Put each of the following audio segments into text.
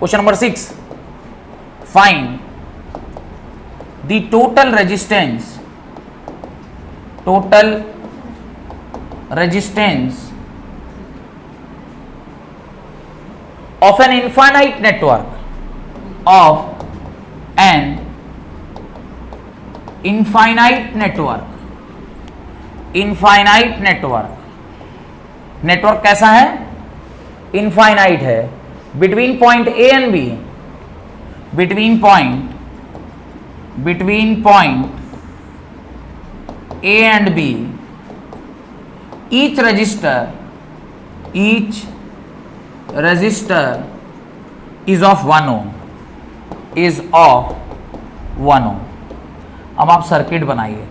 Question number 6, find the total resistance of an infinite network infinite network कैसा है? Infinite है। Between point A and B, between point A and B, each register is of 1 ohm, अब आप circuit बनाइए।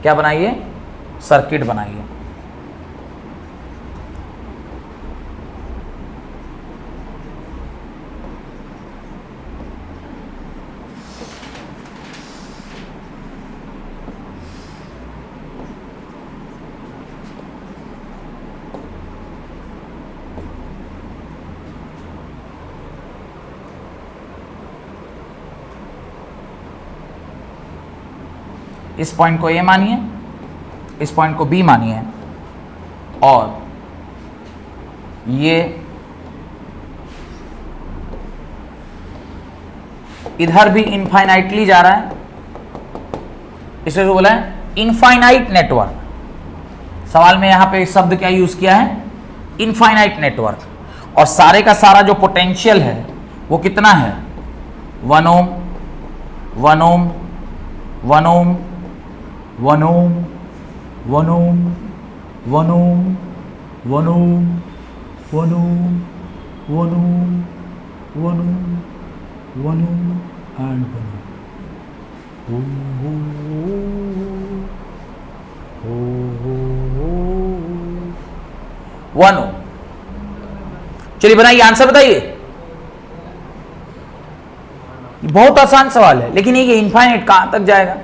क्या बनाइए? Circuit बनाइए। इस पॉइंट को ए मानिए, इस पॉइंट को बी मानिए, और ये इधर भी इनफाइनाइटली जा रहा है। इसे जो बोला है इनफाइनाइट नेटवर्क। सवाल में यहां पे शब्द क्या यूज किया है? Infinite network. और सारे का सारा जो पोटेंशियल है वो कितना है? 1 ओम, 1 ओम, 1 ओम, 1 ओम, 1 ओम, 1 ओम, 1 ओम, 1 ओम, 1 ओम, 1 ओम, 1 ओम एंड 1 ओम। चलिए बनाइए, आंसर बताइए। बहुत आसान सवाल है, लेकिन ये इनफाइनाइट कहां तक जाएगा?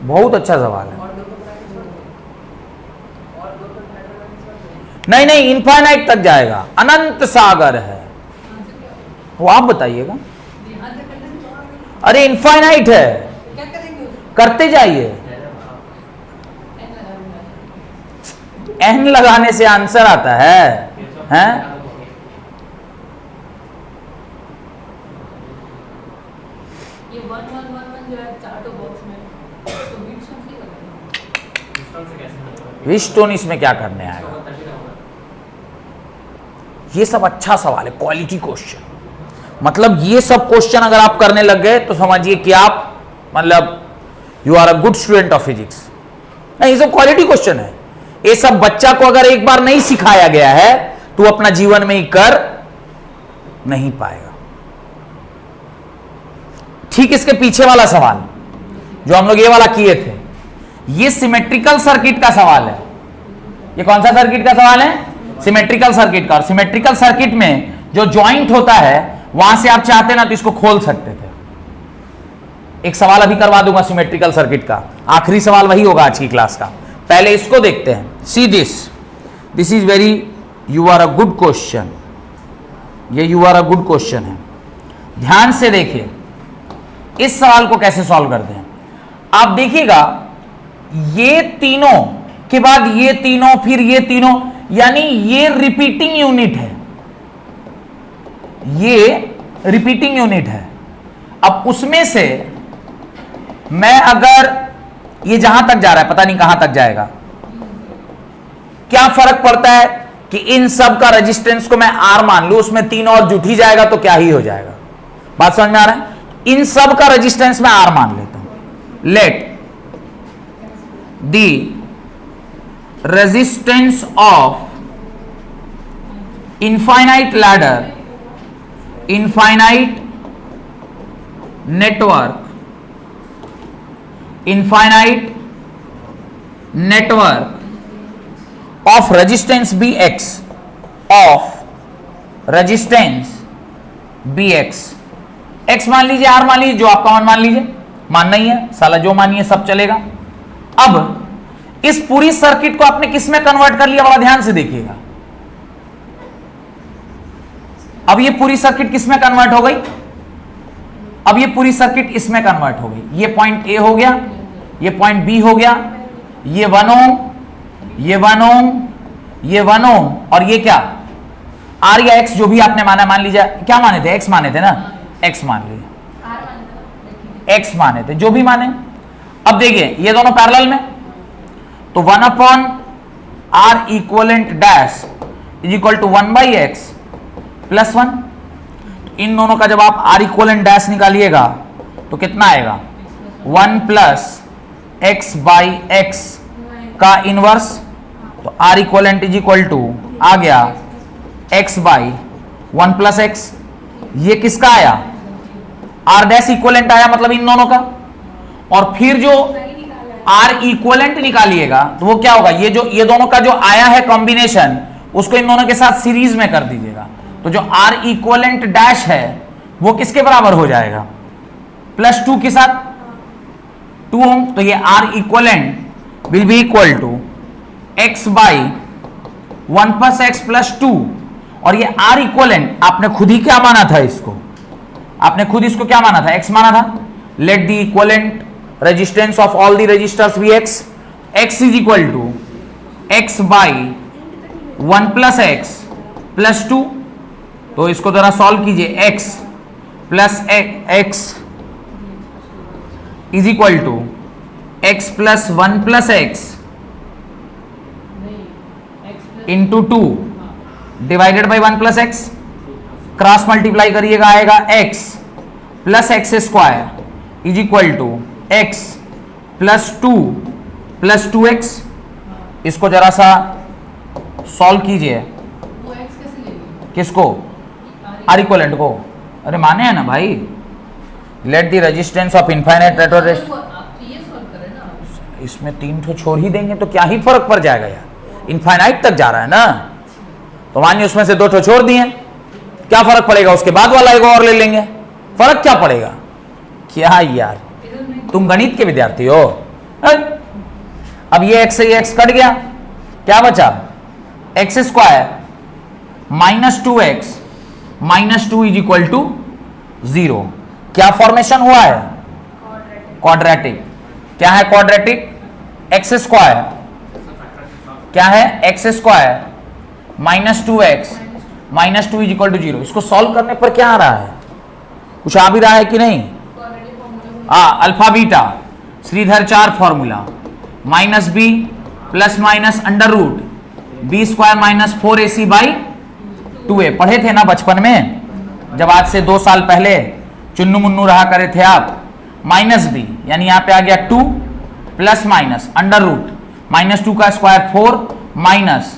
बहुत अच्छा सवाल है। नहीं नहीं, इनफाइनाइट तक जाएगा, अनंत सागर है वो। आप बताइएगा। अरे इनफाइनाइट है, करते जाइए। एन लगाने से आंसर आता है, हैं? विस्टोन इसमें क्या करने आएगा? ये सब अच्छा सवाल है, क्वालिटी क्वेश्चन। मतलब ये सब क्वेश्चन अगर आप करने लग गए तो समझिए कि आप मतलब you are a good student of physics. नहीं, ये सब क्वालिटी क्वेश्चन है। ये सब बच्चा को अगर एक बार नहीं सिखाया गया है तो अपना जीवन में ही कर नहीं पाएगा। ठीक इसके पीछे वाला सवाल जो हम लोग ये वाला किए थे, ये सिमेट्रिकल सर्किट का सवाल है। ये कौन सा सर्किट का सवाल है? सिमेट्रिकल सर्किट का। और सिमेट्रिकल सर्किट में जो ज्वाइंट होता है वहां से आप चाहते ना तो इसको खोल सकते थे। एक सवाल अभी करवा दूंगा सिमेट्रिकल सर्किट का, आखिरी सवाल वही होगा आज की क्लास का। पहले इसको देखते हैं। See this is very, you are a good question. ये you are a good question है। ध्यान से देखिए इस सवाल को कैसे सॉल्व करते हैं। आप देखिएगा, ये तीनों के बाद ये तीनों, फिर ये तीनों, यानी ये रिपीटिंग यूनिट है। ये रिपीटिंग यूनिट है। अब उसमें से मैं अगर ये जहां तक जा रहा है, पता नहीं कहां तक जाएगा, क्या फर्क पड़ता है कि इन सब का रेजिस्टेंस को मैं आर मान लूं, उसमें 3 और जुट ही जाएगा तो क्या ही हो जाएगा। बात समझ में आ रहा है? इन सब का रेजिस्टेंस मैं आर मान लेता हूं। Let the resistance of infinite ladder, infinite network of resistance bx, x मान लीजिए, r मान लीजिए, जो आपका मान लीजिए, मानना ही है साला, जो मानिए सब चलेगा। अब इस पूरी सर्किट को आपने किस में कन्वर्ट कर लिया? बड़ा ध्यान से देखिएगा। अब ये पूरी सर्किट किसमें कन्वर्ट हो गई? अब ये पूरी सर्किट इसमें कन्वर्ट हो गई। ये पॉइंट ए हो गया, ये पॉइंट बी हो गया, ये 1 ओम, ये 1 ओम, ये 1 ओम, और ये क्या आर या एक्स जो भी आपने माना, मान लीजिए क्या माने थे, एक्स माने थे ना, एक्स मान लीजिए, एक्स माने थे, जो भी माने। अब देखिए ये दोनों पैरेलल में, तो 1 upon R equivalent dash is equal to 1 by x plus 1। इन दोनों का जब आप आर इक्वलेंट डैश निकालिएगा तो कितना आएगा, 1 प्लस एक्स बाई एक्स का इनवर्स, तो R equivalent is equal to आ गया x बाई 1 प्लस एक्स। ये किसका आया, आर डैश इक्वलेंट आया, मतलब इन दोनों का। और फिर जो आर इक्वलेंट निकालिएगा तो वो क्या होगा, ये दोनों का जो आया है कॉम्बिनेशन, उसको इन दोनों के साथ सीरीज में कर दीजिएगा, तो जो आर इक्वलेंट डैश है वो किसके बराबर हो जाएगा, +2 के साथ 2 ओम। तो ये R equivalent will be equal to x by 1 plus x plus 2, और ये आर इक्वलेंट आपने खुद ही क्या माना था, इसको आपने खुद इसको क्या माना था, x माना था। Let the equivalent resistance of all the resistors be x, x is equal to x by 1 plus x plus 2। तो इसको जरा सॉल्व कीजिए, x plus x is equal to x plus 1 plus x into 2 divided by 1 plus x, cross multiply करिएगा, आएगा x plus x square is equal to x plus 2 plus 2x। इसको जरा सा solve कीजिए, किसको, आर इक्वलेंट को। अरे माने हैं ना भाई, let the resistance of infinite रेटोरेस्ट, इसमें 3 ठो छोड़ ही देंगे तो क्या ही फर्क पड़ जाएगा यार, इनफाइनाइट तक जा रहा है ना, तो मानिए उसमें से 2 ठो छोड़ दिए, क्या फर्क पड़ेगा, उसके बाद वाला एक और ले लेंगे, फर्क क्या पड़ेगा। क्या यार तुम गणित के विद्यार्थी हो। अब ये x से ये x कट गया, क्या बचा, x square minus 2x minus 2 is equal to 0। क्या फॉर्मेशन हुआ है, क्वाड्रेटिक। क्या है क्वाड्रेटिक, एक्स स्क्वायर, क्या है x square minus 2x minus 2 is equal to 0। इसको सॉल्व करने पर क्या आ रहा है, कुछ आ भी रहा है कि नहीं, alpha beta Sridhar 4 formula, minus b plus minus under root b square minus 4ac by 2a। पढ़े थे ना बचपन में, जब आज से 2 साल पहले चुन्नू मुन्नू रहा करे थे आप। माइनस बी यानी यहां पे आ गया 2 plus minus under root minus 2 का square 4 minus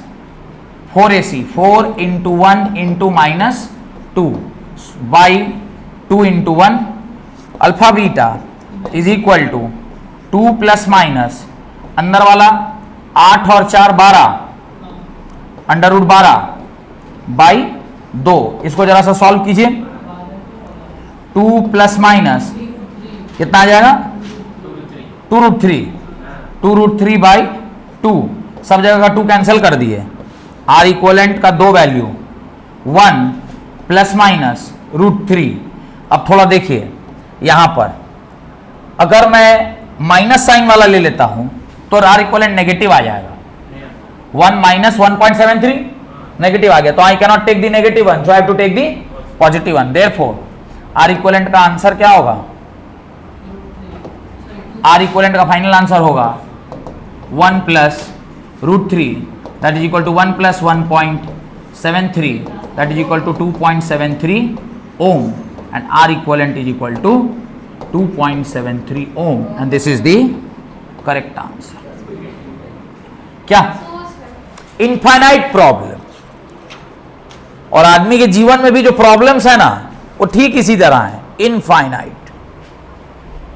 4ac, 4 into 1 into minus 2 by 2 into 1। Alpha beta is equal to 2 plus minus अंदर वाला 8 और 4 12 अंडर रूट 12 बाई 2। इसको जरा सा सॉल्व कीजिए, 2 प्लस माइनस कितना आ जाएगा, 2 रूट 3 बाई 2, सब जगह का 2 कैंसिल कर दिए। आर इक्वलेंट का 2 वैल्यू 1 प्लस माइनस √3। अब थोड़ा देखिए यहां पर, अगर मैं माइनस साइन वाला ले लेता हूं तो आर इक्वलेंट नेगेटिव आ जाएगा, 1 माइनस 1.73 नेगेटिव आ गया, तो I can not take the negative one, so I have to take the positive one. Therefore R equivalent का आंसर क्या होगा, आर इक्वलेंट का फाइनल आंसर होगा 1 plus √3 that is equal to 1 plus 1.73 that is equal to 2.73 ohm, and R equivalent is equal to 2.73 ohm, and this is the correct answer. क्या infinite problem, और आदमी के जीवन में भी जो प्रॉब्लम्स है ना वो ठीक इसी तरह है, इनफाइनाइट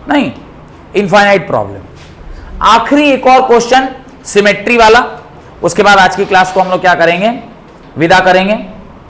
नहीं, इनफाइनाइट प्रॉब्लम। आखिरी एक और क्वेश्चन सिमेट्री वाला, उसके बाद आज की क्लास को हम लोग क्या करेंगे, विदा करेंगे।